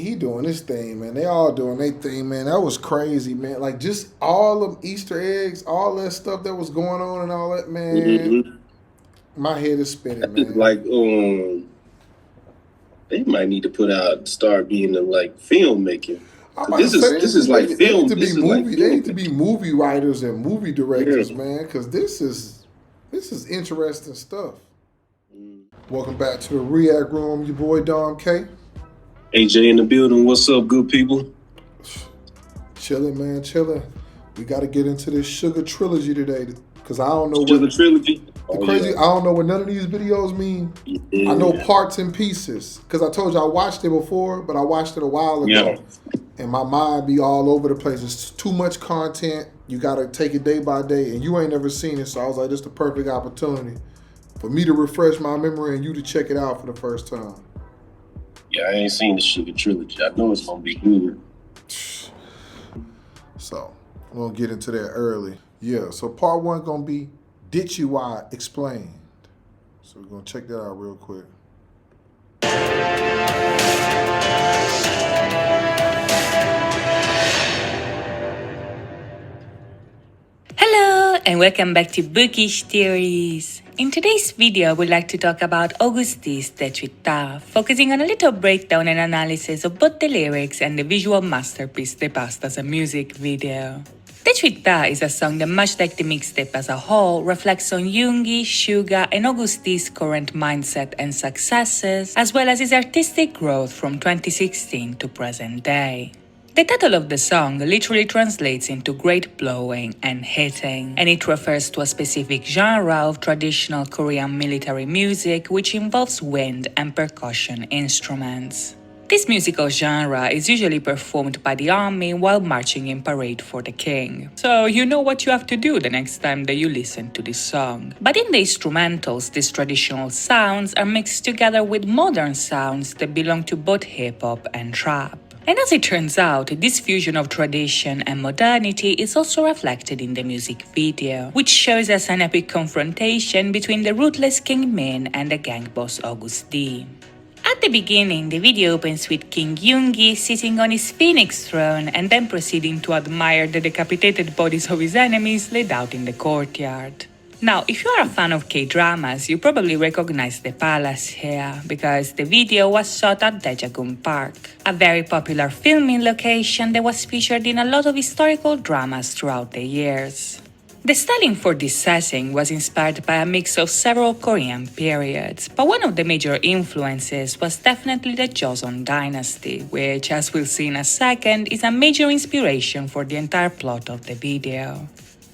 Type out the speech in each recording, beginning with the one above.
he doing his thing, man. They all doing their thing, man. That was crazy, man. Like just all of Easter eggs, all that stuff that was going on and all that, man. Mm-hmm. My head is spinning, It's man. like they might need to start being in like filmmaking. I'm Cause about to say this is like they need film. to be This is like movie. They need to be filmmaking. movie writers and movie Yeah. directors, man. Because this is interesting stuff. Mm. Welcome back to the React Room, your boy Dom K. AJ in the building. What's up, good people? Chilling, man, chilling. We got to get into this SUGA Trilogy today because I don't know what Sugar Trilogy. the Oh crazy. yeah. I don't know what none of these videos mean. I know Yeah. parts and pieces because I told you I watched it before, but I watched it a while Yeah. ago, and my mind be all over the place. It's too much content. You got to take it day by day, and you ain't never seen it, so I was like, this is the perfect opportunity for me to refresh my memory and you to check it out for the first time. Yeah, I ain't seen the Sugar Trilogy. I know it's gonna be good. So we're gonna get into that early. Yeah, so part one gonna be Daechwita explained. So we're gonna check that out real quick. Hello and welcome back to Bookish Theories. In today's video, I would like to talk about Agust D Trilogy, focusing on a little breakdown and analysis of both the lyrics and the visual masterpiece they passed as a music video. Daechwita is a song that, much like the mixtape as a whole, reflects on Yoongi, SUGA, and Agust D's current mindset and successes, as well as his artistic growth from 2016 to present day. The title of the song literally translates into great blowing and hitting, and it refers to a specific genre of traditional Korean military music which involves wind and percussion instruments. This musical genre is usually performed by the army while marching in parade for the king. So you know what you have to do the next time that you listen to this song. But in the instrumentals, these traditional sounds are mixed together with modern sounds that belong to both hip-hop and trap. And as it turns out, this fusion of tradition and modernity is also reflected in the music video, which shows us an epic confrontation between the ruthless King Min and the gang boss Agust D. At the beginning, the video opens with King Yoongi sitting on his phoenix throne and then proceeding to admire the decapitated bodies of his enemies laid out in the courtyard. Now, if you are a fan of K-dramas, you probably recognize the palace here, because the video was shot at Haegeum Park, a very popular filming location that was featured in a lot of historical dramas throughout the years. The styling for this setting was inspired by a mix of several Korean periods, but one of the major influences was definitely the Joseon dynasty, which, as we'll see in a second, is a major inspiration for the entire plot of the video.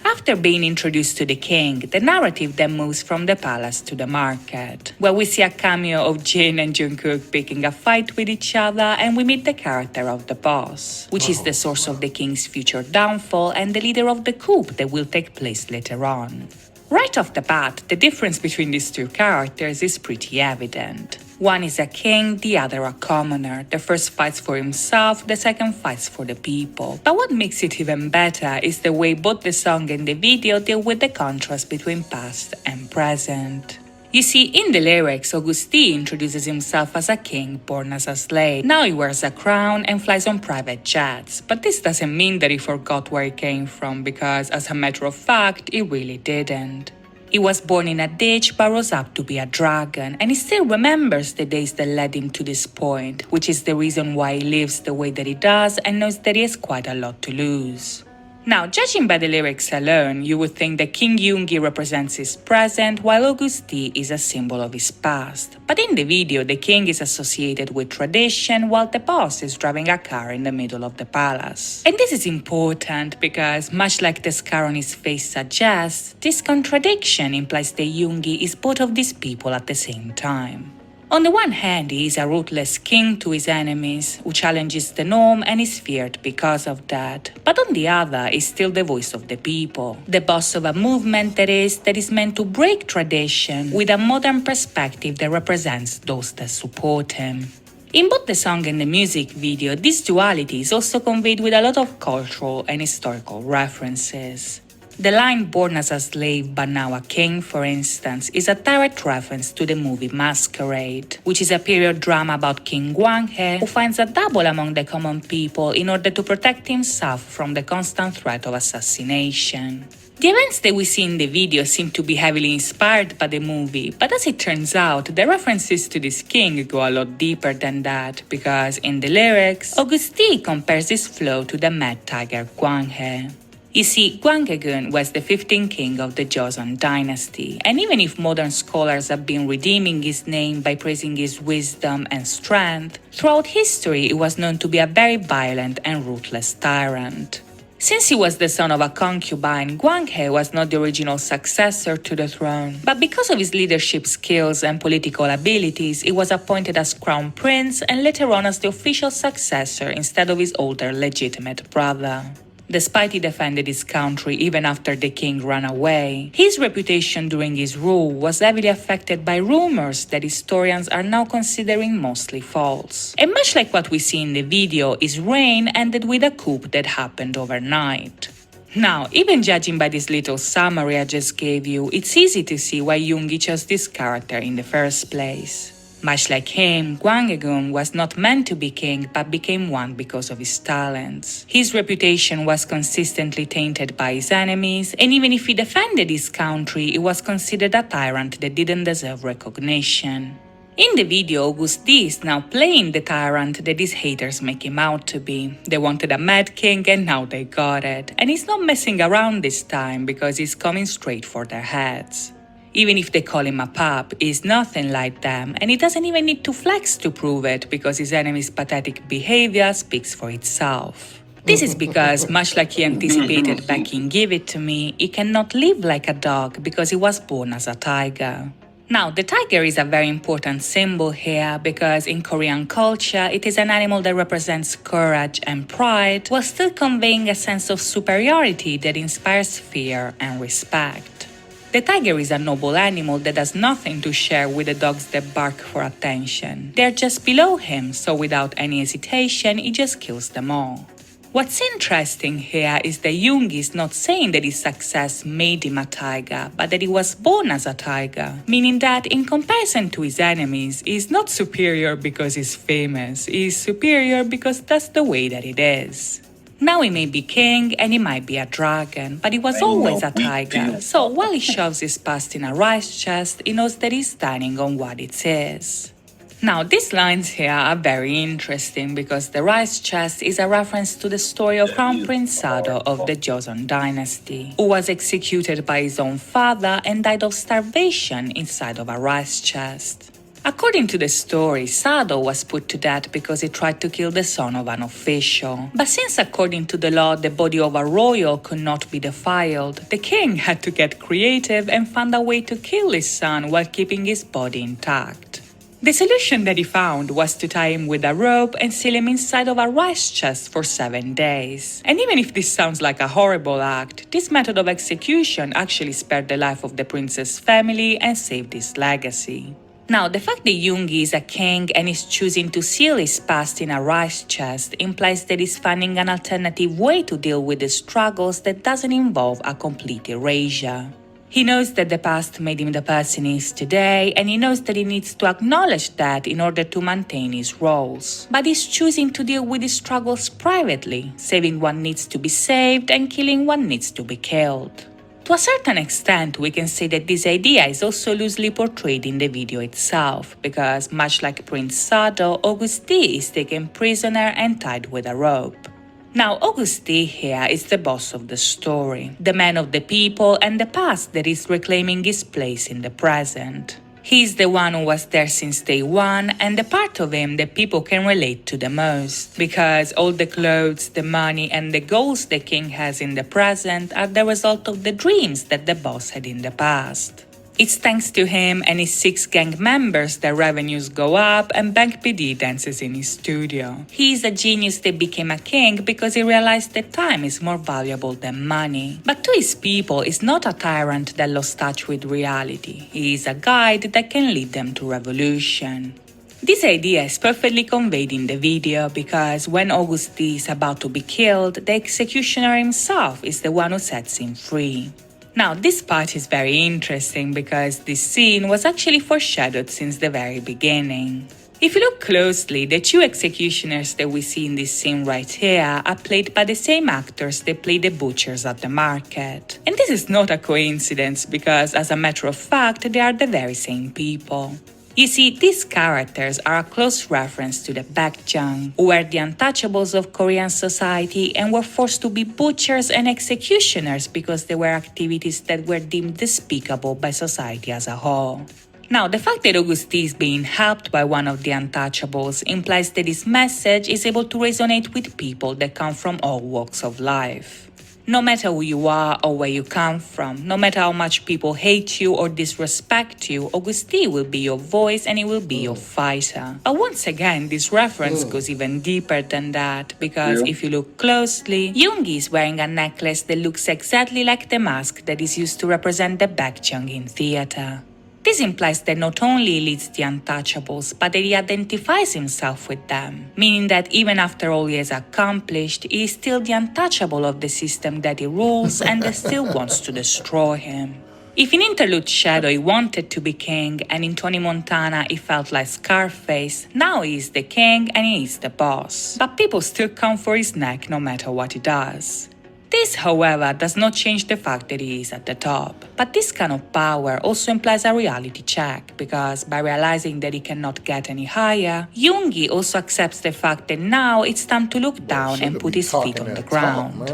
After being introduced to the king, the narrative then moves from the palace to the market, where we see a cameo of Jin and Jungkook picking a fight with each other, and we meet the character of the boss, which is the source of the king's future downfall and the leader of the coup that will take place later on. Right off the bat, the difference between these two characters is pretty evident. One is a king, the other a commoner. The first fights for himself, the second fights for the people. But what makes it even better is the way both the song and the video deal with the contrast between past and present. You see, in the lyrics, Agust D introduces himself as a king born as a slave. Now he wears a crown and flies on private jets. But this doesn't mean that he forgot where he came from, because as a matter of fact, he really didn't. He was born in a ditch but rose up to be a dragon, and he still remembers the days that led him to this point, which is the reason why he lives the way that he does and knows that he has quite a lot to lose. Now, judging by the lyrics alone, you would think that King Yoongi represents his present, while Agust D is a symbol of his past. But in the video, the king is associated with tradition, while the boss is driving a car in the middle of the palace. And this is important because, much like the scar on his face suggests, this contradiction implies that Yoongi is both of these people at the same time. On the one hand, he is a ruthless king to his enemies, who challenges the norm and is feared because of that. But on the other, he's still the voice of the people, the boss of a movement that is meant to break tradition with a modern perspective that represents those that support him. In both the song and the music video, this duality is also conveyed with a lot of cultural and historical references. The line "born as a slave but now a king," for instance, is a direct reference to the movie Masquerade, which is a period drama about King Gwanghae, who finds a double among the common people in order to protect himself from the constant threat of assassination. The events that we see in the video seem to be heavily inspired by the movie, but as it turns out, the references to this king go a lot deeper than that, because in the lyrics, Agust D compares his flow to the mad tiger Gwanghae. You see, Haegeum was the 15th king of the Joseon dynasty, and even if modern scholars have been redeeming his name by praising his wisdom and strength, throughout history he was known to be a very violent and ruthless tyrant. Since he was the son of a concubine, Gwanghae was not the original successor to the throne, but because of his leadership skills and political abilities, he was appointed as crown prince and later on as the official successor instead of his older legitimate brother. Despite he defended his country even after the king ran away, his reputation during his rule was heavily affected by rumors that historians are now considering mostly false. And much like what we see in the video, his reign ended with a coup that happened overnight. Now, even judging by this little summary I just gave you, it's easy to see why Yoongi chose this character in the first place. Much like him, Haegeum was not meant to be king but became one because of his talents. His reputation was consistently tainted by his enemies, and even if he defended his country, he was considered a tyrant that didn't deserve recognition. In the video, Agust D is now playing the tyrant that his haters make him out to be. They wanted a mad king and now they got it. And he's not messing around this time because he's coming straight for their heads. Even if they call him a pup, he's nothing like them, and he doesn't even need to flex to prove it because his enemy's pathetic behavior speaks for itself. This is because, much like he anticipated back in Give It To Me, he cannot live like a dog because he was born as a tiger. Now, the tiger is a very important symbol here because in Korean culture, it is an animal that represents courage and pride while still conveying a sense of superiority that inspires fear and respect. The tiger is a noble animal that has nothing to share with the dogs that bark for attention. They're just below him, so without any hesitation, he just kills them all. What's interesting here is that Yoongi is not saying that his success made him a tiger, but that he was born as a tiger, meaning that in comparison to his enemies, he's not superior because he's famous, he's superior because that's the way that it is. Now he may be king and he might be a dragon, but he was always a tiger, so while he shoves his past in a rice chest, he knows that he's standing on what it is. Now, these lines here are very interesting because the rice chest is a reference to the story of Crown Prince Sado of the Joseon dynasty, who was executed by his own father and died of starvation inside of a rice chest. According to the story, Sado was put to death because he tried to kill the son of an official. But since according to the law the body of a royal could not be defiled, the king had to get creative and find a way to kill his son while keeping his body intact. The solution that he found was to tie him with a rope and seal him inside of a rice chest for 7 days. And even if this sounds like a horrible act, this method of execution actually spared the life of the prince's family and saved his legacy. Now, the fact that Yoongi is a king and is choosing to seal his past in a rice chest implies that he's finding an alternative way to deal with the struggles that doesn't involve a complete erasure. He knows that the past made him the person he is today, and he knows that he needs to acknowledge that in order to maintain his roles. But he's choosing to deal with his struggles privately, saving what needs to be saved and killing what needs to be killed. To a certain extent, we can say that this idea is also loosely portrayed in the video itself, because much like Prince Sado, Agust D is taken prisoner and tied with a rope. Now, Agust D here is the boss of the story, the man of the people and the past that is reclaiming his place in the present. He's the one who was there since day one and the part of him that people can relate to the most, because all the clothes, the money and the goals the king has in the present are the result of the dreams that the boss had in the past. It's thanks to him and his 6 gang members that revenues go up and Bank PD dances in his studio. He is a genius that became a king because he realized that time is more valuable than money. But to his people, he's not a tyrant that lost touch with reality. He is a guide that can lead them to revolution. This idea is perfectly conveyed in the video because when August D is about to be killed, the executioner himself is the one who sets him free. Now, this part is very interesting because this scene was actually foreshadowed since the very beginning. If you look closely, the two executioners that we see in this scene right here are played by the same actors that play the butchers at the market. And this is not a coincidence because, as a matter of fact, they are the very same people. You see, these characters are a close reference to the Baekjang, who were the untouchables of Korean society and were forced to be butchers and executioners because they were activities that were deemed despicable by society as a whole. Now, the fact that August D is being helped by one of the untouchables implies that his message is able to resonate with people that come from all walks of life. No matter who you are or where you come from, no matter how much people hate you or disrespect you, August D will be your voice and he will be your fighter. But once again, this reference goes even deeper than that, because if you look closely, Yoongi is wearing a necklace that looks exactly like the mask that is used to represent the Baekjang in theater. This implies that not only he leads the untouchables, but that he identifies himself with them, meaning that even after all he has accomplished, he is still the untouchable of the system that he rules and that still wants to destroy him. If in Interlude Shadow he wanted to be king, and in Tony Montana he felt like Scarface, now he is the king and he is the boss. But people still come for his neck no matter what he does. This, however, does not change the fact that he is at the top. But this kind of power also implies a reality check, because by realizing that he cannot get any higher, Yoongi also accepts the fact that now it's time to look down and put his feet on the ground.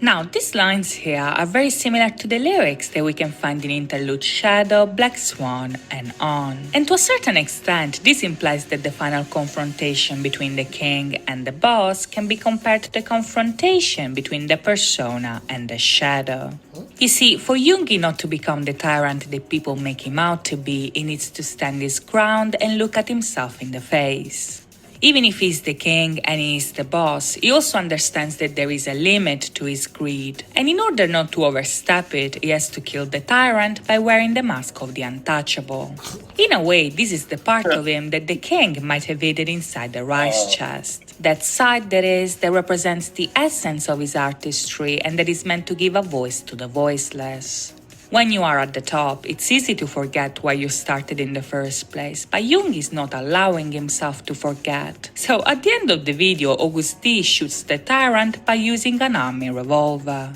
Now, these lines here are very similar to the lyrics that we can find in Interlude Shadow, Black Swan, and on. And to a certain extent, this implies that the final confrontation between the king and the boss can be compared to the confrontation between the persona and the shadow. You see, for Yoongi not to become the tyrant that people make him out to be, he needs to stand his ground and look at himself in the face. Even if he's the king and he is the boss, he also understands that there is a limit to his greed. And in order not to overstep it, he has to kill the tyrant by wearing the mask of the untouchable. In a way, this is the part of him that the king might have hidden inside the rice chest. That side, that is, that represents the essence of his artistry and that is meant to give a voice to the voiceless. When you are at the top, it's easy to forget why you started in the first place, but Yoongi is not allowing himself to forget. So at the end of the video, August D shoots the tyrant by using an army revolver.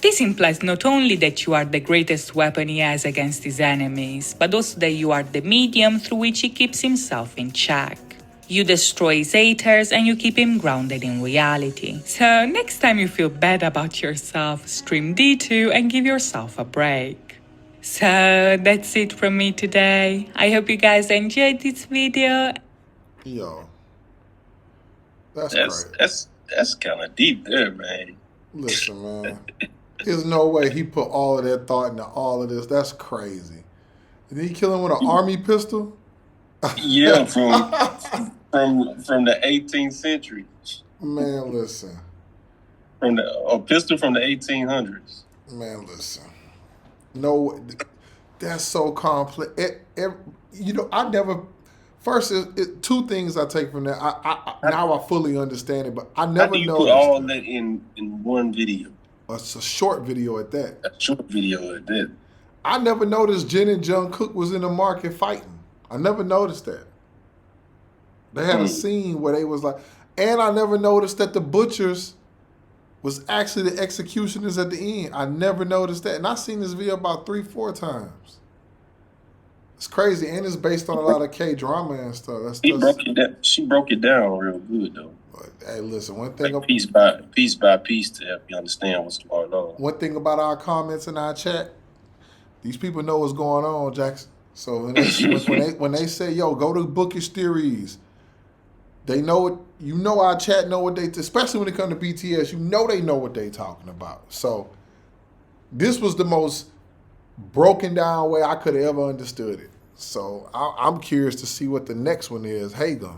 This implies not only that you are the greatest weapon he has against his enemies, but also that you are the medium through which he keeps himself in check. You destroy his haters and you keep him grounded in reality. So next time you feel bad about yourself, stream D2 and give yourself a break. So that's it from me today. I hope you guys enjoyed this video. Yo, that's great. That's kind of deep there, man. Listen, man. There's no way he put all of that thought into all of this. That's crazy. Did he kill him with an army pistol? Yeah, from the 18th century. Man, listen. From a pistol from the 1800s. Man, listen. No, that's so complex. I never. First, two things I take from that. Now I fully understand it, but I never How do you noticed put all that in one video? It's a short video at that. A short video at that. I never noticed Jin and Jungkook was in the market fighting. I never noticed that. They had a scene where they was like, and I never noticed that the butchers was actually the executioners at the end. I never noticed that. And I've seen this video about 3-4 times. It's crazy. And it's based on a lot of K-drama and stuff. She broke it down real good, though. But, hey, listen, one thing... Like piece by piece to help you understand what's going on. One thing about our comments in our chat, these people know what's going on, Jackson. So when they say, yo, go to Bookish Theories, they know it. You know our chat know what they, especially when it comes to BTS, you know they know what they talking about. So this was the most broken down way I could have ever understood it. So I'm curious to see what the next one is. Haegeum.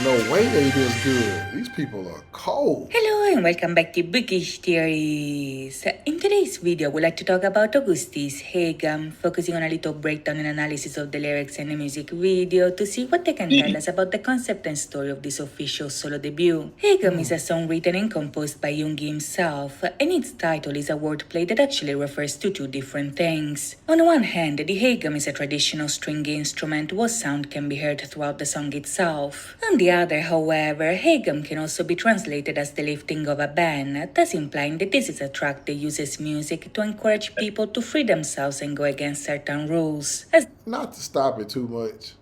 No way they this good. These people are cold. Hello and welcome back to Bookish Theories. In today's video, we'd like to talk about Agust D's Haegeum, focusing on a little breakdown and analysis of the lyrics and the music video to see what they can tell us about the concept and story of this official solo debut. Haegeum is a song written and composed by Yoongi himself, and its title is a wordplay that actually refers to two different things. On one hand, the Haegeum is a traditional string instrument whose sound can be heard throughout the song itself. On the other, however, Haegeum can also be translated as the lifting of a ban, thus implying that this is a track that uses music to encourage people to free themselves and go against certain rules. Not to stop it too much.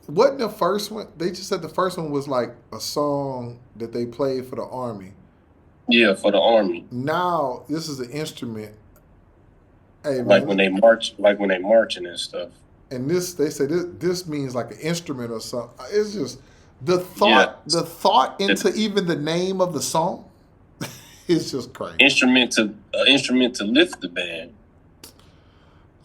Wasn't the first one? They just said the first one was like a song that they played for the army. Yeah, for the army. Now this is an instrument. Hey, man, like when they marching and stuff. And this, they say this means like an instrument or something. It's just the thought into even the name of the song is just crazy. Instrument to lift the band.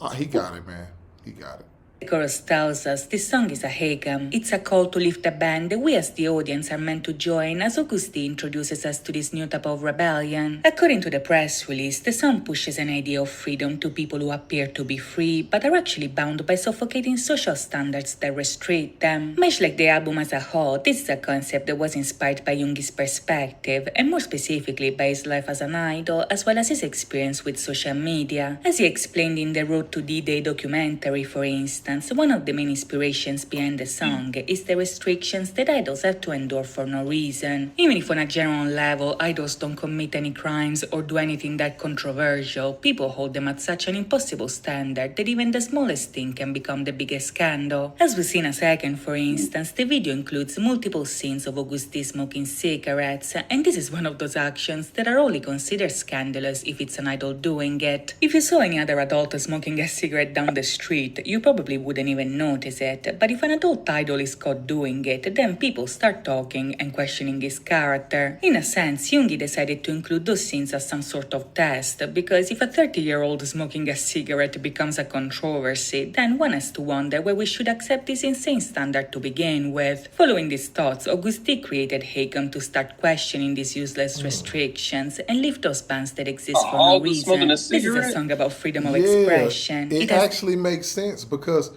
Oh, he got it, man. He got it. The chorus tells us this song is a Haegeum. It's a call to lift a band that we as the audience are meant to join as Agust D introduces us to this new type of rebellion. According to the press release, the song pushes an idea of freedom to people who appear to be free but are actually bound by suffocating social standards that restrict them. Much like the album as a whole, this is a concept that was inspired by Yoongi's perspective and more specifically by his life as an idol as well as his experience with social media. As he explained in the Road to D-Day documentary, for instance, one of the main inspirations behind the song is the restrictions that idols have to endure for no reason. Even if on a general level idols don't commit any crimes or do anything that controversial, people hold them at such an impossible standard that even the smallest thing can become the biggest scandal. As we'll see in a second, for instance, the video includes multiple scenes of Agust D smoking cigarettes, and this is one of those actions that are only considered scandalous if it's an idol doing it. If you saw any other adult smoking a cigarette down the street, you probably wouldn't even notice it, but if an adult idol is caught doing it, then people start talking and questioning his character. In a sense, Yoongi decided to include those scenes as some sort of test, because if a 30-year-old smoking a cigarette becomes a controversy, then one has to wonder where we should accept this insane standard to begin with. Following these thoughts, Agust D created Haegeum to start questioning these useless restrictions and lift those bans that exist for no reason. This is a song about freedom of expression. It actually makes sense because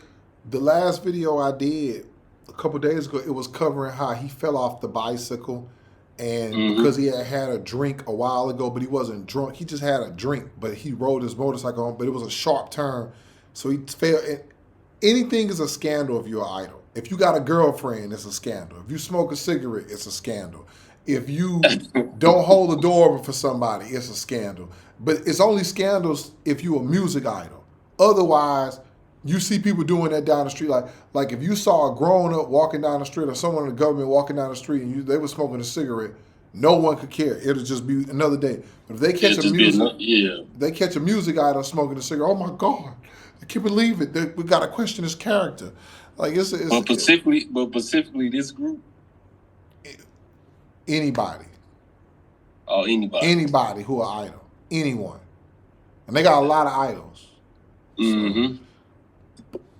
the last video I did a couple days ago, it was covering how he fell off the bicycle and because he had a drink a while ago, but he wasn't drunk. He just had a drink, but he rode his motorcycle on, but it was a sharp turn. So he fell. Anything is a scandal if you're an idol. If you got a girlfriend, it's a scandal. If you smoke a cigarette, it's a scandal. If you don't hold the door open for somebody, it's a scandal. But it's only scandals if you're a music idol. Otherwise, you see people doing that down the street. Like if you saw a grown-up walking down the street or someone in the government walking down the street and they were smoking a cigarette, no one could care. It'll just be another day. But if they catch they catch a music idol smoking a cigarette, oh my God, I can't believe it. We got to question his character. Like it's specifically this group. Anybody. Oh, anybody. Anybody who are idol. Anyone. And they got a lot of idols. Mm-hmm.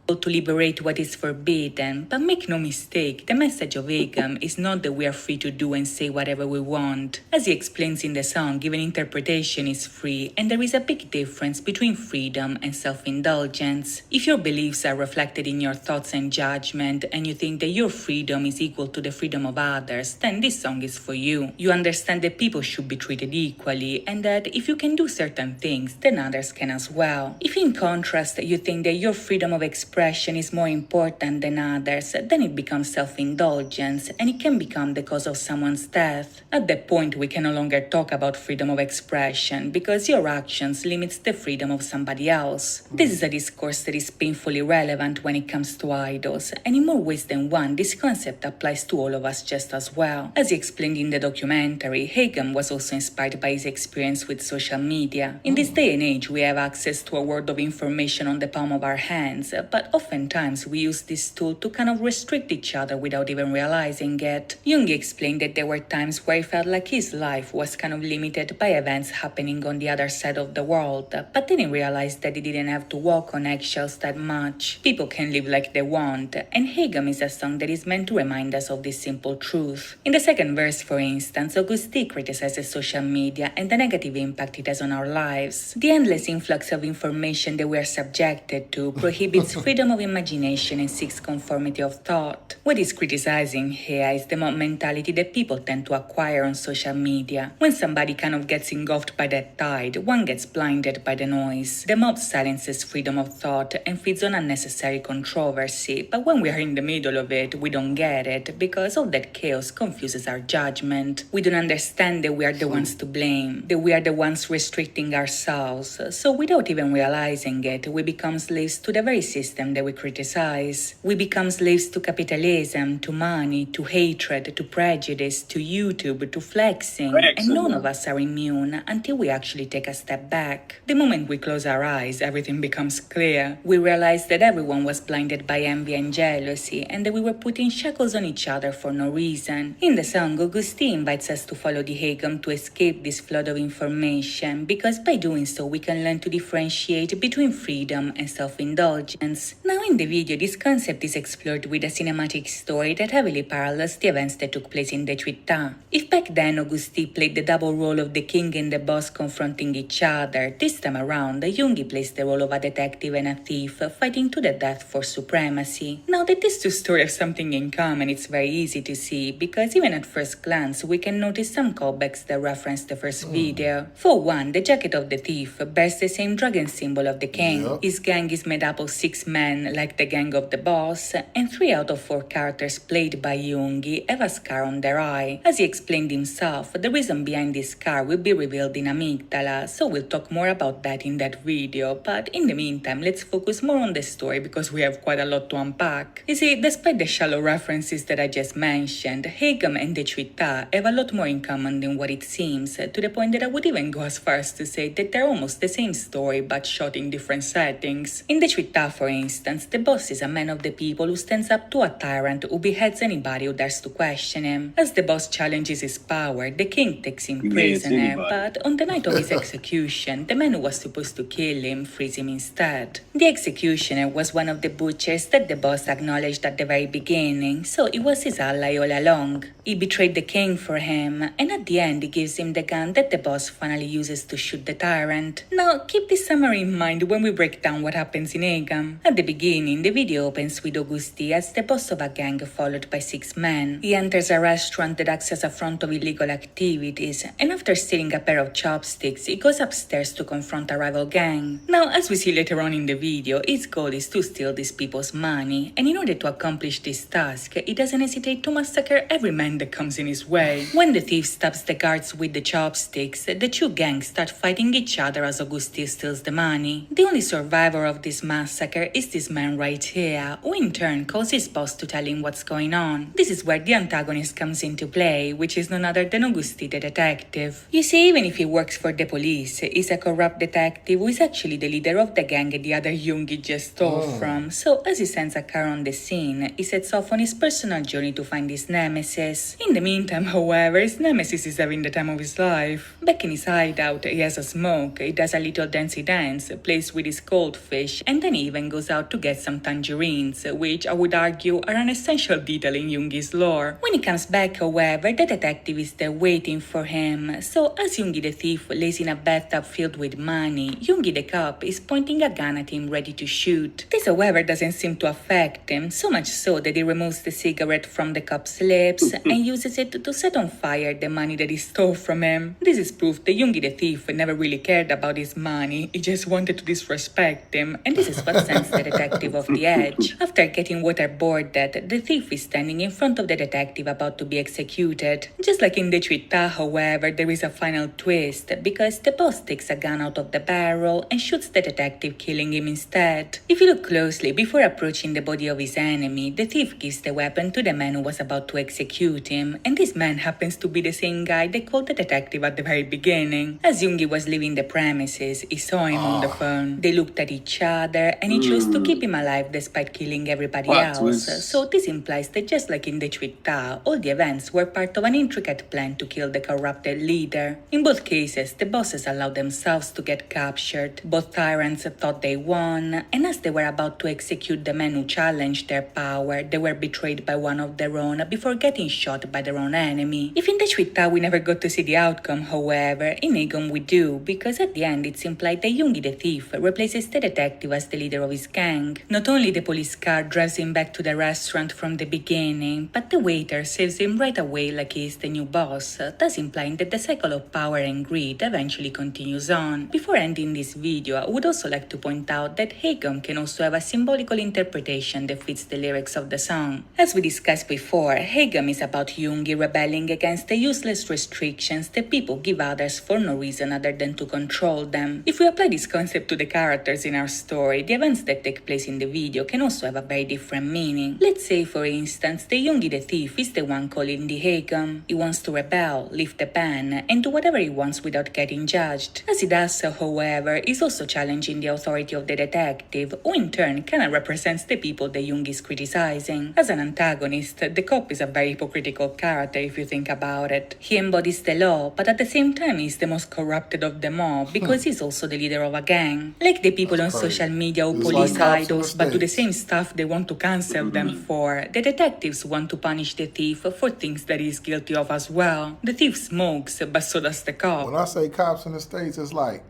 To liberate what is forbidden, but make no mistake, the message of Haegeum is not that we are free to do and say whatever we want. As he explains in the song, even interpretation is free, and there is a big difference between freedom and self-indulgence. If your beliefs are reflected in your thoughts and judgment, and you think that your freedom is equal to the freedom of others, then this song is for you. You understand that people should be treated equally, and that if you can do certain things, then others can as well. If in contrast you think that your freedom of expression is more important than others, then it becomes self-indulgence and it can become the cause of someone's death. At that point, we can no longer talk about freedom of expression because your actions limits the freedom of somebody else. This is a discourse that is painfully relevant when it comes to idols, and in more ways than one, this concept applies to all of us just as well. As he explained in the documentary, Haegeum was also inspired by his experience with social media. In this day and age, we have access to a world of information on the palm of our hands, but but oftentimes we use this tool to kind of restrict each other without even realizing it. Yoongi explained that there were times where he felt like his life was kind of limited by events happening on the other side of the world, but then he realized that he didn't have to walk on eggshells that much. People can live like they want, and Haegeum is a song that is meant to remind us of this simple truth. In the second verse, for instance, Agust D criticizes social media and the negative impact it has on our lives. The endless influx of information that we are subjected to prohibits freedom of imagination and seeks conformity of thought. What he's criticizing here is the mob mentality that people tend to acquire on social media. When somebody kind of gets engulfed by that tide, one gets blinded by the noise. The mob silences freedom of thought and feeds on unnecessary controversy, but when we are in the middle of it, we don't get it because all that chaos confuses our judgment. We don't understand that we are the ones to blame, that we are the ones restricting ourselves. So without even realizing it, we become slaves to the very system that we criticize. We become slaves to capitalism, to money, to hatred, to prejudice, to YouTube, to flexing, and none of us are immune until we actually take a step back. The moment we close our eyes, everything becomes clear. We realize that everyone was blinded by envy and jealousy, and that we were putting shackles on each other for no reason. In the song, Agust D invites us to follow the Haegeum to escape this flood of information, because by doing so we can learn to differentiate between freedom and self-indulgence. Now in the video, this concept is explored with a cinematic story that heavily parallels the events that took place in Daechwita. If back then Agust D played the double role of the king and the boss confronting each other, this time around Yoongi plays the role of a detective and a thief fighting to the death for supremacy. Now that these two stories have something in common, it's very easy to see, because even at first glance we can notice some callbacks that reference the first video. For one, the jacket of the thief bears the same dragon symbol of the king. Yep. His gang is made up of 6 men, like the gang of the boss, and 3 out of 4 characters played by Yoongi have a scar on their eye. As he explained himself, the reason behind this scar will be revealed in Amygdala, so we'll talk more about that in that video, but in the meantime, let's focus more on the story because we have quite a lot to unpack. You see, despite the shallow references that I just mentioned, Haegeum and Daechwita have a lot more in common than what it seems, to the point that I would even go as far as to say that they're almost the same story but shot in different settings. In Daechwita, for instance, the boss is a man of the people who stands up to a tyrant who beheads anybody who dares to question him. As the boss challenges his power, the king takes him prisoner, but on the night of his execution, the man who was supposed to kill him frees him instead. The executioner was one of the butchers that the boss acknowledged at the very beginning, so it was his ally all along. He betrayed the king for him, and at the end he gives him the gun that the boss finally uses to shoot the tyrant. Now, keep this summary in mind when we break down what happens in Haegeum. At the beginning, the video opens with Agust D as the boss of a gang followed by 6 men. He enters a restaurant that acts as a front of illegal activities, and after stealing a pair of chopsticks, he goes upstairs to confront a rival gang. Now, as we see later on in the video, his goal is to steal these people's money, and in order to accomplish this task, he doesn't hesitate to massacre every man that comes in his way. When the thief stabs the guards with the chopsticks, the 2 gangs start fighting each other as Agust D steals the money. The only survivor of this massacre is this man right here, who in turn calls his boss to tell him what's going on. This is where the antagonist comes into play, which is none other than Agust D the detective. You see, even if he works for the police, he's a corrupt detective who is actually the leader of the gang the other Yoongi just stole from. So as he sends a car on the scene, he sets off on his personal journey to find his nemesis. In the meantime, however, his nemesis is having the time of his life. Back in his hideout, he has a smoke, he does a little dancey dance, plays with his goldfish, and then he even goes out to get some tangerines, which I would argue are an essential detail in Yoongi's lore. When he comes back, however, the detective is there waiting for him. So as Yoongi the thief lays in a bathtub filled with money, Yoongi the cop is pointing a gun at him ready to shoot. This, however, doesn't seem to affect him, so much so that he removes the cigarette from the cop's lips and uses it to set on fire the money that he stole from him. This is proof that Yoongi the thief never really cared about his money, he just wanted to disrespect him, and this is what sends the detective off the edge. After getting waterboarded, the thief is standing in front of the detective about to be executed. Just like in Daechwita, however, there is a final twist, because the boss takes a gun out of the barrel and shoots the detective, killing him instead. If you look closely, before approaching the body of his enemy, the thief gives the weapon to the man who was about to execute him, and this man happens to be the same guy that called the detective at the very beginning. As Yoongi was leaving the premises, he saw him on the phone. They looked at each other, and he chose to keep him alive despite killing everybody Plot else. twist. So this implies that just like in Daechwita, all the events were part of an intricate plan to kill the corrupted leader. In both cases, the bosses allowed themselves to get captured. Both tyrants thought they won, and as they were about to execute the men who challenged their power, they were betrayed by one of their own before getting shot by their own enemy. If in Daechwita we never got to see the outcome, however, in Haegeum we do, because at the end it's implied that Yoongi the thief replaces the detective as the leader of his gang. Not only the police car drives him back to the restaurant from the beginning, but the waiter saves him right away like he is the new boss, thus implying that the cycle of power and greed eventually continues on. Before ending this video, I would also like to point out that Haegeum can also have a symbolical interpretation that fits the lyrics of the song. As we discussed before, Haegeum is about Yoongi rebelling against the useless restrictions that people give others for no reason other than to control them. If we apply this concept to the characters in our story, the events that take place in the video can also have a very different meaning. Let's say, for instance, that Yoongi the thief is the one calling the Haegeum. He wants to rebel, lift the ban, and do whatever he wants without getting judged. As he does so, however, he's also challenging the authority of the detective, who in turn kinda represents the people that Yoongi is criticizing. As an antagonist, the cop is a very hypocritical character if you think about it. He embodies the law, but at the same time he's the most corrupted of them all, because he's also the leader of a gang. Like the people on social media who It's police like cops in idols the but do the States. same stuff they want to cancel them for, the detectives want to punish the thief for things that he's guilty of as well. The thief smokes, but so does the cop. When I say cops in the States, it's like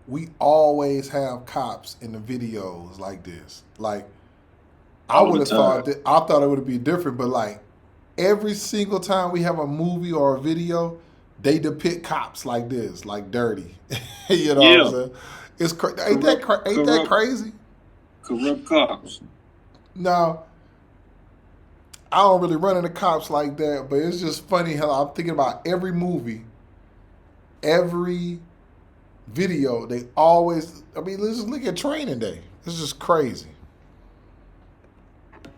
we always have cops in the videos like this. Like I All would the have thought time. that I thought it would be different, but like every single time we have a movie or a video, they depict cops like this, like dirty. You know what I'm Yeah. saying? It's ain't that crazy? Corrupt cops. Now, I don't really run into cops like that, but it's just funny how I'm thinking about every movie, every video, they always, I mean, let's just look at Training Day. It's just crazy.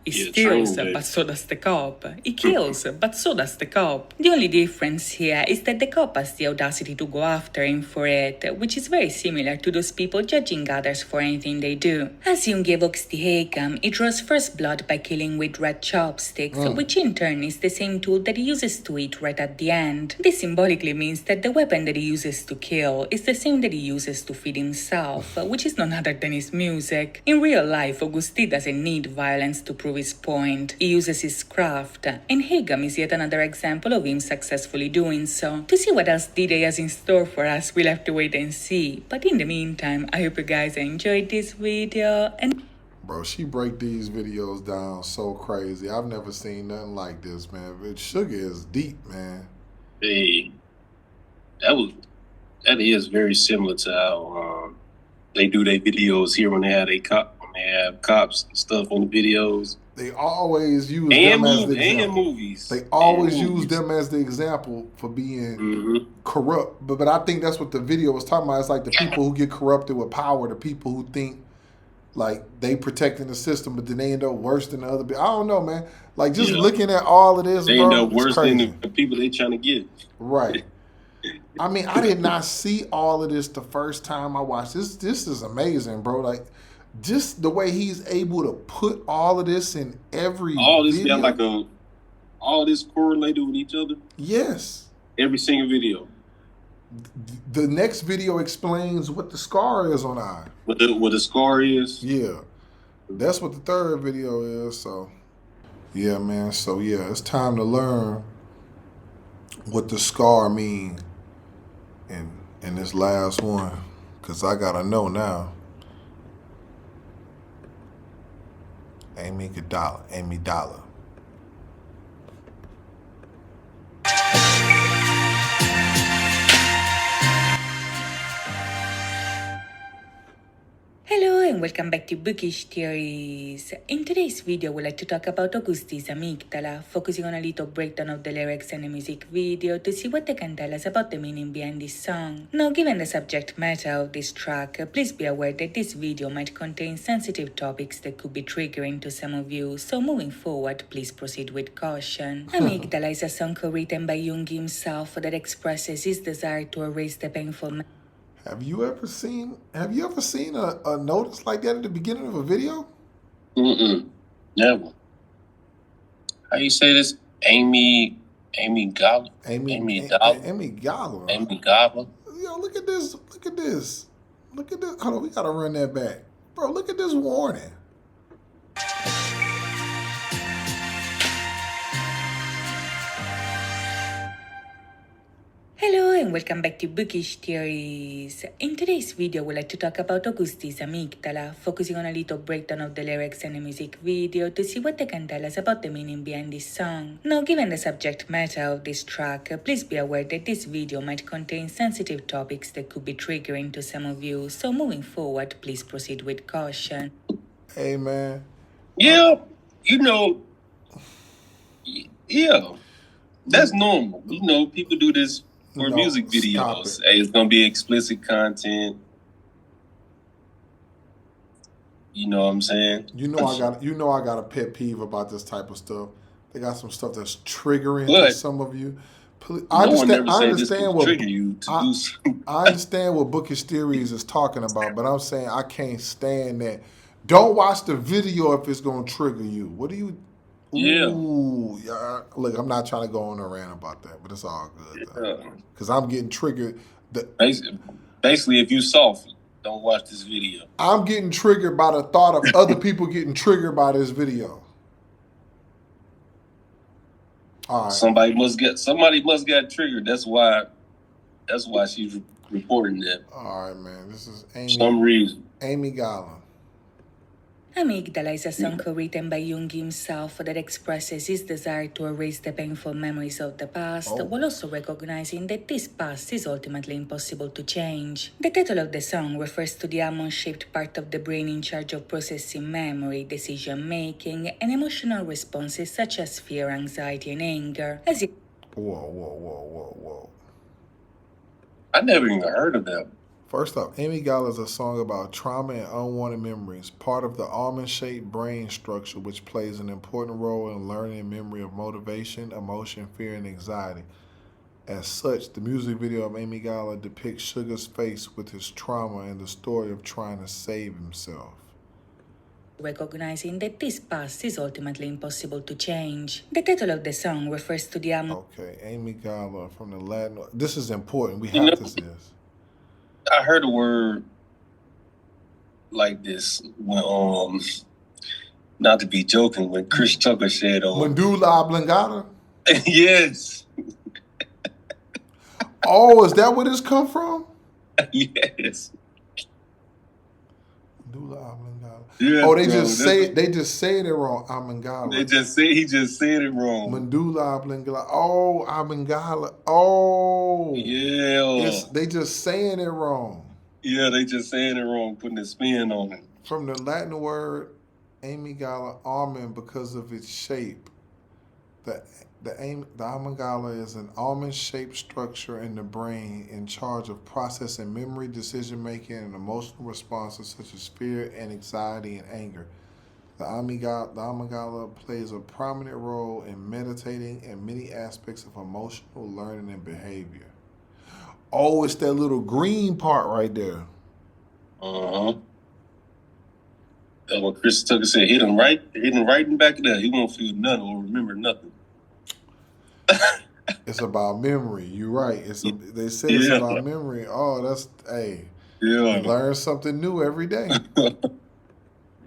He Yeah, steals, Training Day. but so does the cop. He kills, but so does the cop. The only difference here is that the cop has the audacity to go after him for it, which is very similar to those people judging others for anything they do. As Yoongi evokes the Haegeum, he draws first blood by killing with red chopsticks, which in turn is the same tool that he uses to eat right at the end. This symbolically means that the weapon that he uses to kill is the same that he uses to feed himself, which is none other than his music. In real life, Agust D doesn't need violence to prove his point. He uses his craft, and Haegeum is yet another example of him successfully doing so. To see what else D-Day has in store for us, we'll have to wait and see. But in the meantime, I hope you guys enjoyed this video, and Bro, she break these videos down so crazy. I've never seen nothing like this, man. But SUGA is deep, man. Hey, that is very similar to how they do their videos here when they have cops and stuff on the videos. They always use And them as the movies. And example. movies. They always And use movies. them as the example for being Mhm. corrupt. But I think that's what the video was talking about. It's like the people who get corrupted with power, the people who think like they protecting the system, but then they end up worse than the other people. I don't know, man. Like just Yeah. looking at all of this, They bro, end up it's worse than crazy. the people they trying to get. Right. I mean, I did not see all of this the first time I watched this. This is amazing, bro. Like, just the way he's able to put all of this in every All this video. got all this correlated with each other. Yes. Every single video. The next video explains what the scar is on the eye. What the scar is. Yeah. That's what the third video is. So, yeah, man. So, yeah, it's time to learn what the scar mean in this last one. Because I got to know now. Amygdala. hello and welcome back to Bookish Theories. In today's video, we'd like to talk about Agust D's Amygdala, focusing on a little breakdown of the lyrics and the music video to see what they can tell us about the meaning behind this song. Now, given the subject matter of this track, please be aware that this video might contain sensitive topics that could be triggering to some of you, so moving forward, please proceed with caution. Amygdala is a song written by Yoongi himself that expresses his desire to erase the painful Have you ever seen a notice like that at the beginning of a video? Never. How you say this? Amy Gala? Amy Dollar? Gala. Amy Gala? Yo, look at this. Look at this. Look at this. Hold on, we gotta run that back. Bro, look at this warning. Hello and welcome back to Bookish Theories. In today's video, we'd like to talk about Agust D's Amygdala, focusing on a little breakdown of the lyrics and the music video to see what they can tell us about the meaning behind this song. Now, given the subject matter of this track, please be aware that this video might contain sensitive topics that could be triggering to some of you, so moving forward, please proceed with caution. Hey, man. Yeah, yeah, that's normal. People do this for music videos. Hey, it's gonna be explicit content. You know what I'm saying? I got a pet peeve about this type of stuff. They got some stuff that's triggering to some of you. I understand what Bookish Theories is talking about, but I'm saying I can't stand that. Don't watch the video if it's gonna trigger you. What do you? Yeah. Ooh, yeah. Look, I'm not trying to go on a rant about that, but it's all good because I'm getting triggered. Basically, if you soft, don't watch this video. I'm getting triggered by the thought of other people getting triggered by this video. All right. Somebody must get triggered. That's why she's reporting that. All right, man. This is For some reason. Amy Gala. Amygdala is a song written by Yoongi himself that expresses his desire to erase the painful memories of the past, while also recognizing that this past is ultimately impossible to change. The title of the song refers to the almond-shaped part of the brain in charge of processing memory, decision-making, and emotional responses such as fear, anxiety, and anger. Whoa. I never even heard of that. First off, Amy Gala is a song about trauma and unwanted memories, part of the almond-shaped brain structure, which plays an important role in learning and memory of motivation, emotion, fear, and anxiety. As such, the music video of Amy Gala depicts Suga's face with his trauma and the story of trying to save himself. Recognizing that this past is ultimately impossible to change. The title of the song refers to the Okay, Amy Gala from the Latin. This is important. We have to see this. I heard a word like this when not to be joking, when Chris Tucker said Medulla oblongata? Yes. Oh, is that where this come from? Yes. Medulla oblongata. Yeah, oh, they just said it wrong. Amygdala. He just said it wrong. Medulla oblongata. Oh, Amygdala. Oh. Yeah. They just saying it wrong. Yeah, they just saying it wrong, putting a spin on it. From the Latin word Amygdala, almond, because of its shape. The amygdala is an almond-shaped structure in the brain in charge of processing memory, decision-making, and emotional responses such as fear and anxiety and anger. The amygdala plays a prominent role in meditating and many aspects of emotional learning and behavior. Oh, it's that little green part right there. Uh-huh. That's what Chris Tucker said. Hit him right in the back of that. He won't feel nothing or remember nothing. It's about memory. You're right. They said it's about memory. Oh, that's You learn something new every day.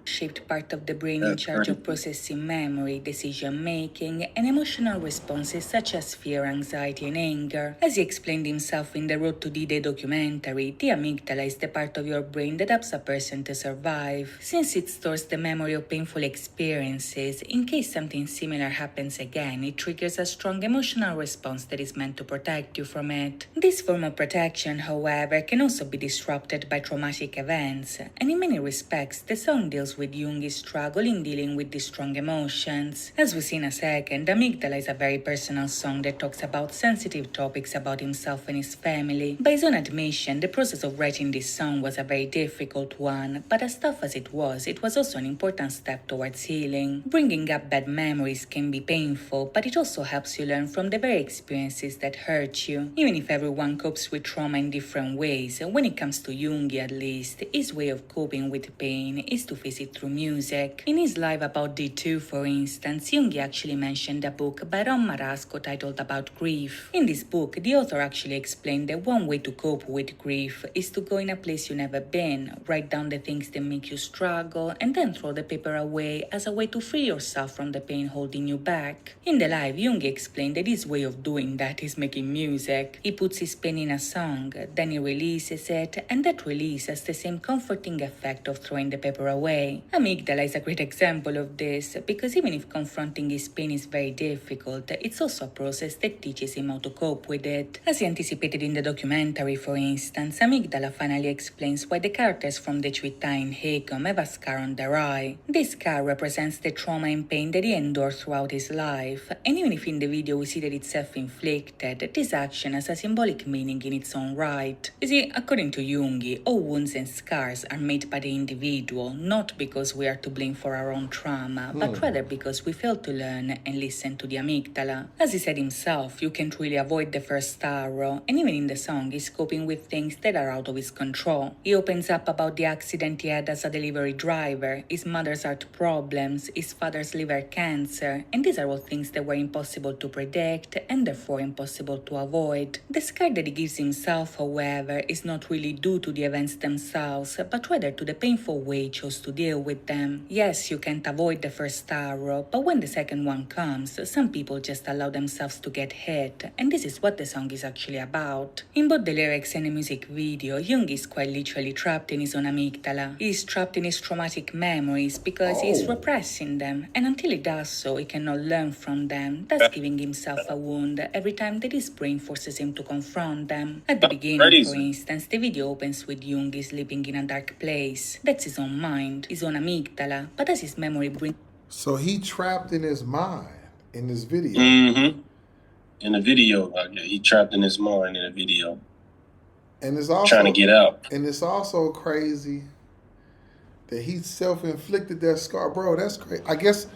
Shaped part of the brain in charge of processing memory, decision-making, and emotional responses such as fear, anxiety, and anger. As he explained himself in the Road to D-Day documentary, the amygdala is the part of your brain that helps a person to survive. Since it stores the memory of painful experiences, in case something similar happens again, it triggers a strong emotional response that is meant to protect you from it. This form of protection, however, can also be disrupted by traumatic events, and in many respects, the song deals was with Yoongi's struggle in dealing with these strong emotions. As we'll see in a second, Amygdala is a very personal song that talks about sensitive topics about himself and his family. By his own admission, the process of writing this song was a very difficult one, but as tough as it was also an important step towards healing. Bringing up bad memories can be painful, but it also helps you learn from the very experiences that hurt you. Even if everyone copes with trauma in different ways, when it comes to Yoongi at least, his way of coping with pain is to face it through music. In his live about D2, for instance, Yoongi actually mentioned a book by Ron Marasco titled About Grief. In this book, the author actually explained that one way to cope with grief is to go in a place you've never been, write down the things that make you struggle, and then throw the paper away as a way to free yourself from the pain holding you back. In the live, Yoongi explained that his way of doing that is making music. He puts his pain in a song, then he releases it, and that release has the same comforting effect of throwing the paper away. Amygdala is a great example of this, because even if confronting his pain is very difficult, it's also a process that teaches him how to cope with it. As he anticipated in the documentary, for instance, Amygdala finally explains why the characters from Daechwita in Haegeum have a scar on their eye. This scar represents the trauma and pain that he endured throughout his life, and even if in the video we see that it's self-inflicted, this action has a symbolic meaning in its own right. You see, according to Yoongi, all wounds and scars are made by the individual, not because we are to blame for our own trauma, but rather because we failed to learn and listen to the amygdala. As he said himself, you can't really avoid the first arrow, and even in the song he's coping with things that are out of his control. He opens up about the accident he had as a delivery driver, his mother's heart problems, his father's liver cancer, and these are all things that were impossible to predict and therefore impossible to avoid. The scar that he gives himself, however, is not really due to the events themselves, but rather to the painful way he chose to deal with them. Yes, you can't avoid the first arrow, but when the second one comes, some people just allow themselves to get hit, and this is what the song is actually about. In both the lyrics and the music video, Yoongi is quite literally trapped in his own amygdala. He is trapped in his traumatic memories because he is repressing them, and until he does so, he cannot learn from them, thus giving himself a wound every time that his brain forces him to confront them. At the beginning, for instance, the video opens with Yoongi sleeping in a dark place. That's his own mind, his own amygdala, but as his memory brings... So he trapped in his mind in this video. Mm-hmm. In the video, he trapped in his mind in a video. And it's also trying to get out. And it's also crazy that he self-inflicted that scar. Bro, that's crazy. I guess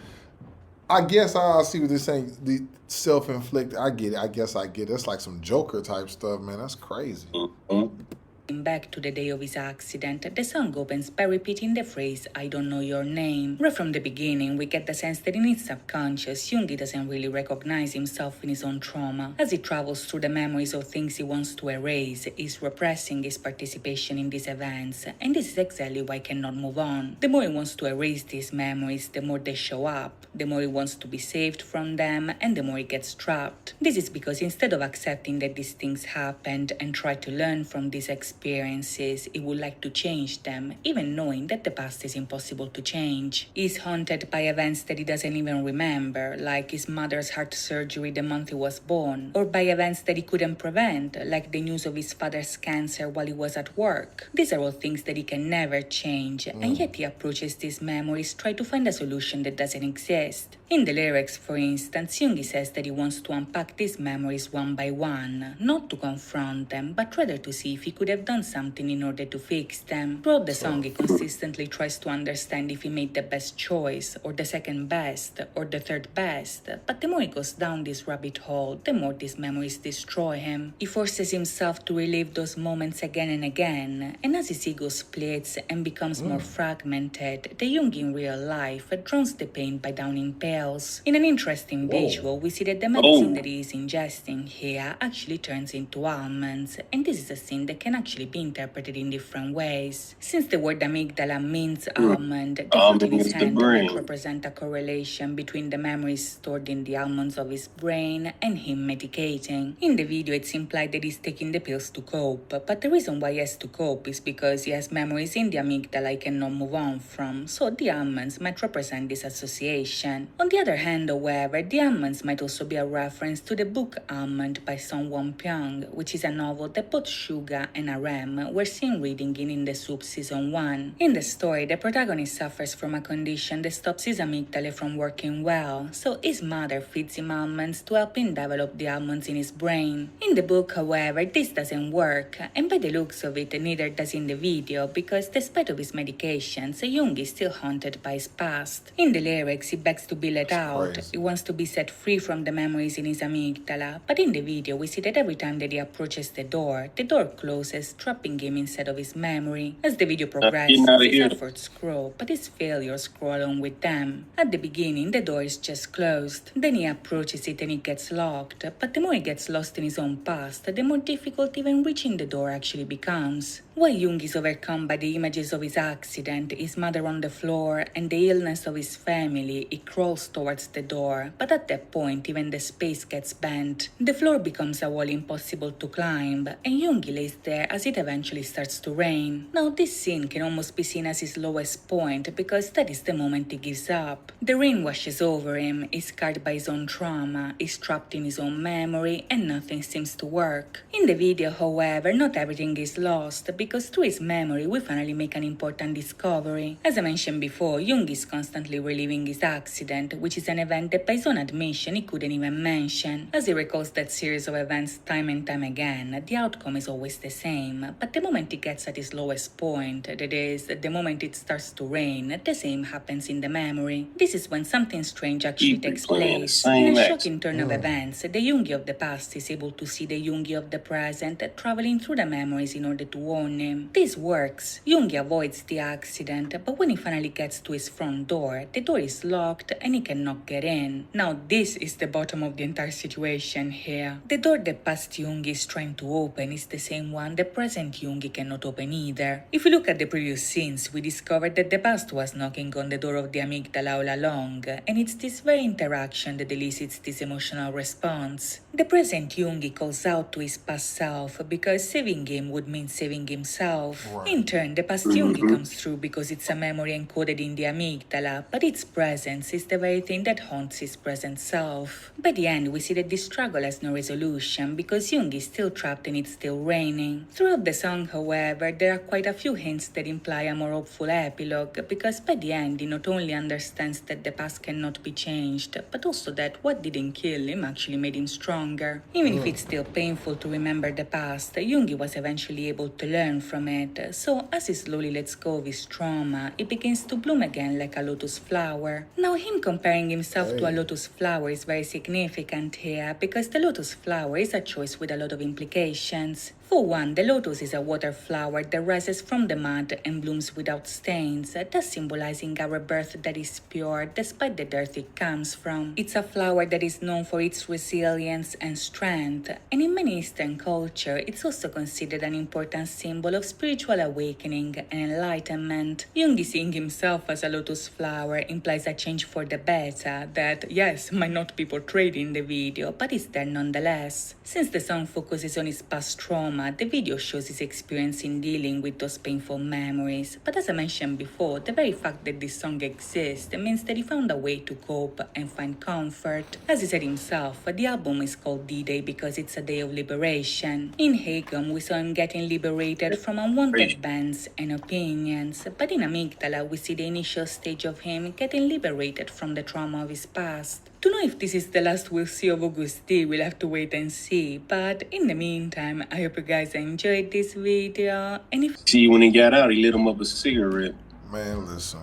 I see what they're saying. The self-inflicted. I get it. I guess I get it. It's like some Joker type stuff, man. That's crazy. Mm-hmm. Back to the day of his accident, the song opens by repeating the phrase, "I don't know your name." Right from the beginning, we get the sense that in his subconscious, Yoongi doesn't really recognize himself in his own trauma. As he travels through the memories of things he wants to erase, he's repressing his participation in these events, and this is exactly why he cannot move on. The more he wants to erase these memories, the more they show up, the more he wants to be saved from them, and the more he gets trapped. This is because instead of accepting that these things happened and try to learn from these experiences, he would like to change them, even knowing that the past is impossible to change. He's haunted by events that he doesn't even remember, like his mother's heart surgery the month he was born, or by events that he couldn't prevent, like the news of his father's cancer while he was at work. These are all things that he can never change, and yet he approaches these memories trying to find a solution that doesn't exist. In the lyrics, for instance, Yoongi says that he wants to unpack these memories one by one, not to confront them, but rather to see if he could have done something in order to fix them. Throughout the song, he consistently tries to understand if he made the best choice, or the second best, or the third best, but the more he goes down this rabbit hole, the more these memories destroy him. He forces himself to relive those moments again and again, and as his ego splits and becomes more fragmented, the Yoongi in real life drowns the pain by downing pills. In an interesting visual, we see that the medicine that he is ingesting here actually turns into almonds, and this is a scene that can actually be interpreted in different ways. Since the word amygdala means almond, the fruit in his hand might represent a correlation between the memories stored in the almonds of his brain and him medicating. In the video, it's implied that he's taking the pills to cope, but the reason why he has to cope is because he has memories in the amygdala he cannot move on from, so the almonds might represent this association. On the other hand, however, the almonds might also be a reference to the book Almond by Song Won-pyong, which is a novel that both SUGA and REM we're seeing reading in the Soup Season 1. In the story, the protagonist suffers from a condition that stops his amygdala from working well, so his mother feeds him almonds to help him develop the almonds in his brain. In the book, however, this doesn't work, and by the looks of it, neither does in the video, because despite of his medications, Yoongi is still haunted by his past. In the lyrics, he begs to be let out. Crazy. He wants to be set free from the memories in his amygdala, but in the video, we see that every time that he approaches the door closes, trapping him instead of his memory. As the video progresses, his efforts grow, but his failures grow along with them. At the beginning, the door is just closed. Then he approaches it and it gets locked, but the more he gets lost in his own past, the more difficult even reaching the door actually becomes. While Yoongi is overcome by the images of his accident, his mother on the floor, and the illness of his family, he crawls towards the door, but at that point even the space gets bent. The floor becomes a wall impossible to climb, and Yoongi lays there as it eventually starts to rain. Now this scene can almost be seen as his lowest point, because that is the moment he gives up. The rain washes over him, he's scarred by his own trauma, he's trapped in his own memory, and nothing seems to work. In the video, however, not everything is lost, because through his memory we finally make an important discovery. As I mentioned before, Yoongi is constantly reliving his accident, which is an event that by his own admission he couldn't even mention. As he recalls that series of events time and time again, the outcome is always the same, but the moment he gets at his lowest point, that is, the moment it starts to rain, the same happens in the memory. This is when something strange actually takes place. In a shocking turn of events, the Yoongi of the past is able to see the Yoongi of the present traveling through the memories in order to warn him. This works. Yoongi avoids the accident, but when he finally gets to his front door, the door is locked and he cannot get in. Now this is the bottom of the entire situation here. The door that past Yoongi is trying to open is the same one the present Yoongi cannot open either. If we look at the previous scenes, we discovered that the past was knocking on the door of the amygdala all along, and it's this very interaction that elicits this emotional response. The present Yoongi calls out to his past self because saving him would mean saving himself. Right. In turn, the past Yoongi comes through because it's a memory encoded in the amygdala, but its presence is the very thing that haunts his present self. By the end, we see that this struggle has no resolution because Yoongi is still trapped and it's still raining. Throughout the song, however, there are quite a few hints that imply a more hopeful epilogue, because by the end he not only understands that the past cannot be changed, but also that what didn't kill him actually made him stronger. Even if it's still painful to remember the past, Yoongi was eventually able to learn from it, so as he slowly lets go of his trauma, it begins to bloom again like a lotus flower. Now him comparing himself to a lotus flower is very significant here, because the lotus flower is a choice with a lot of implications. For one, the lotus is a water flower that rises from the mud and blooms without stains, thus symbolizing a rebirth that is pure despite the dirt it comes from. It's a flower that is known for its resilience and strength, and in many Eastern culture, it's also considered an important symbol of spiritual awakening and enlightenment. Yoongi seeing himself as a lotus flower implies a change for the better that, yes, might not be portrayed in the video, but is there nonetheless. Since the song focuses on his past trauma, the video shows his experience in dealing with those painful memories, but as I mentioned before, the very fact that this song exists means that he found a way to cope and find comfort. As he said himself, the album is called D-Day because it's a day of liberation. In Haegeum, we saw him getting liberated from unwanted bands and opinions, but in Amygdala, we see the initial stage of him getting liberated from the trauma of his past. To know if this is the last we'll see of Agust D, we'll have to wait and see, but in the meantime, I hope you guys enjoyed this video, and if See, when he got out, he lit him up a cigarette. Man, listen.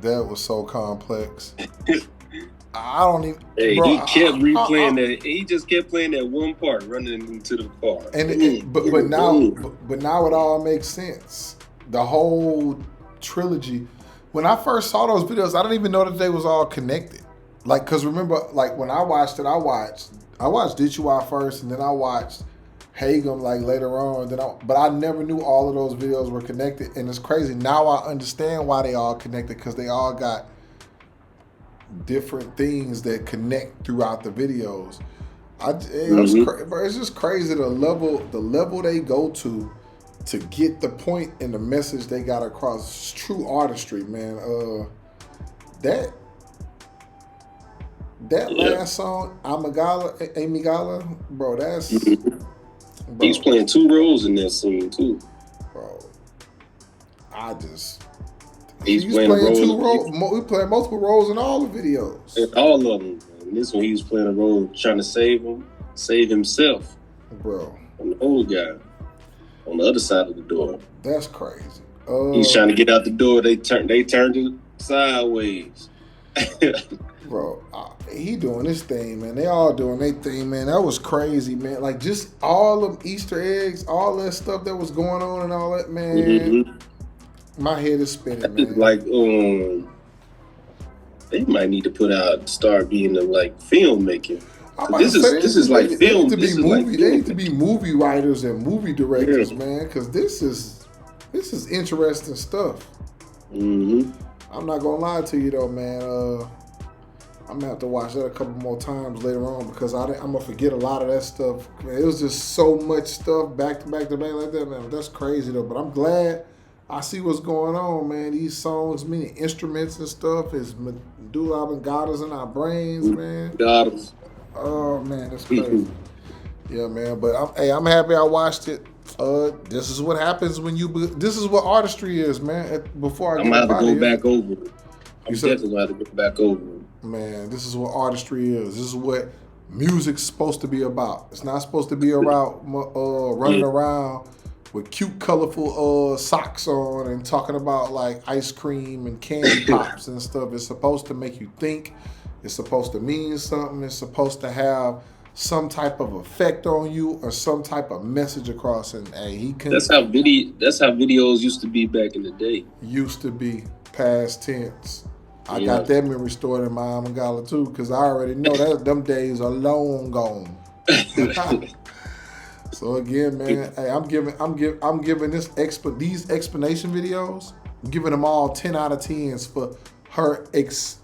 That was so complex. I don't even. Hey, bro, he kept replaying that. He just kept playing that one part, running into the car. But now it all makes sense. The whole trilogy. When I first saw those videos, I didn't even know that they was all connected. Like, cause remember, like when I watched it, I watched Daechwita first, and then I watched Haegeum like later on. But I never knew all of those videos were connected, and it's crazy. Now I understand why they all connected, because they all got different things that connect throughout the videos. It's just crazy the level they go to get the point and the message they got across. It's true artistry, man. That last song, Amygdala, bro, He's playing 2 roles in that scene too. Bro, He's playing playing 2 roles. We playing multiple roles in all the videos. in all of them. And this one, he was playing a role trying to save himself, Bro, from the old guy on the other side of the door. That's crazy. He's trying to get out the door. They turned it sideways. Bro, he doing his thing, man. They all doing their thing, man. That was crazy, man. Like, just all them Easter eggs, all that stuff that was going on and all that, man. Mm-hmm. My head is spinning, man. Like, they might need to start being like filmmaking. This is like film. They need to be movie writers and movie directors, man, because this is interesting stuff. Mm-hmm. I'm not gonna lie to you though, man. I'm gonna have to watch that a couple more times later on because I'm gonna forget a lot of that stuff. Man, it was just so much stuff back to back like that, man. That's crazy though. But I'm glad I see what's going on, man. These songs, many instruments and stuff, is medulla oblongata in our brains, man. Got us. Oh man, that's crazy. Yeah, man. But I'm happy I watched it. This is what happens when this is what artistry is, man. Before I'm gonna have to go back over it. I'm definitely gonna have to go back over it. Man, this is what artistry is. This is what music's supposed to be about. It's not supposed to be about running around with cute, colorful socks on and talking about like ice cream and candy pops and stuff. It's supposed to make you think. It's supposed to mean something. It's supposed to have some type of effect on you or some type of message across. And hey, That's how videos used to be back in the day. Used to be past tense. I got that memory stored in my Amygdala too, because I already know that them days are long gone. So again, man, hey, I'm giving these explanation videos, I'm giving them all 10 out of 10s for her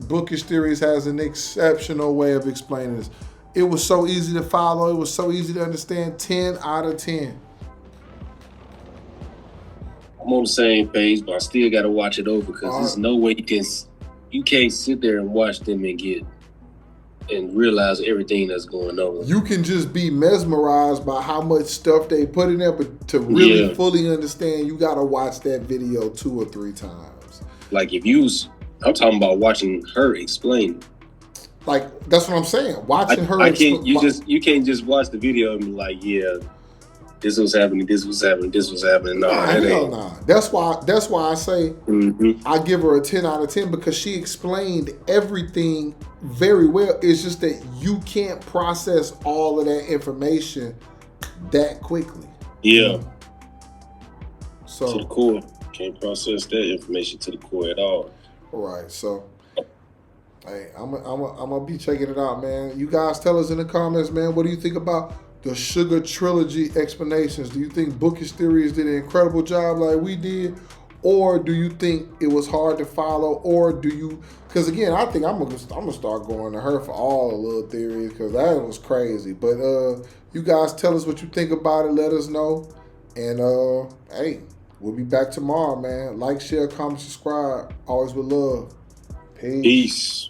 bookish theories has an exceptional way of explaining this. It was so easy to follow. It was so easy to understand. 10 out of 10. I'm on the same page, but I still got to watch it over because there's no way you can't sit there and watch them and realize everything that's going on. You can just be mesmerized by how much stuff they put in there, but to really fully understand, you got to watch that video 2 or 3 times. Like I'm talking about watching her explain. Like, that's what I'm saying. Watching her explain. You can't just watch the video and be like, yeah, this was happening, this was happening, this was happening. No, that ain't. Nah. That's why I say I give her a 10 out of 10 because she explained everything very well. It's just that you can't process all of that information that quickly. Yeah. So to the core. Can't process that information to the core at all. All right. So hey, I'm gonna be checking it out, man. You guys tell us in the comments, man, what do you think about the SUGA Trilogy explanations? Do you think Bookish Theories did an incredible job like we did? Or do you think it was hard to follow? Or do you, because again, I think I'm gonna start going to her for all the little theories because that was crazy. But you guys tell us what you think about it. Let us know. And hey, we'll be back tomorrow, man. Like, share, comment, subscribe. Always with love. Peace.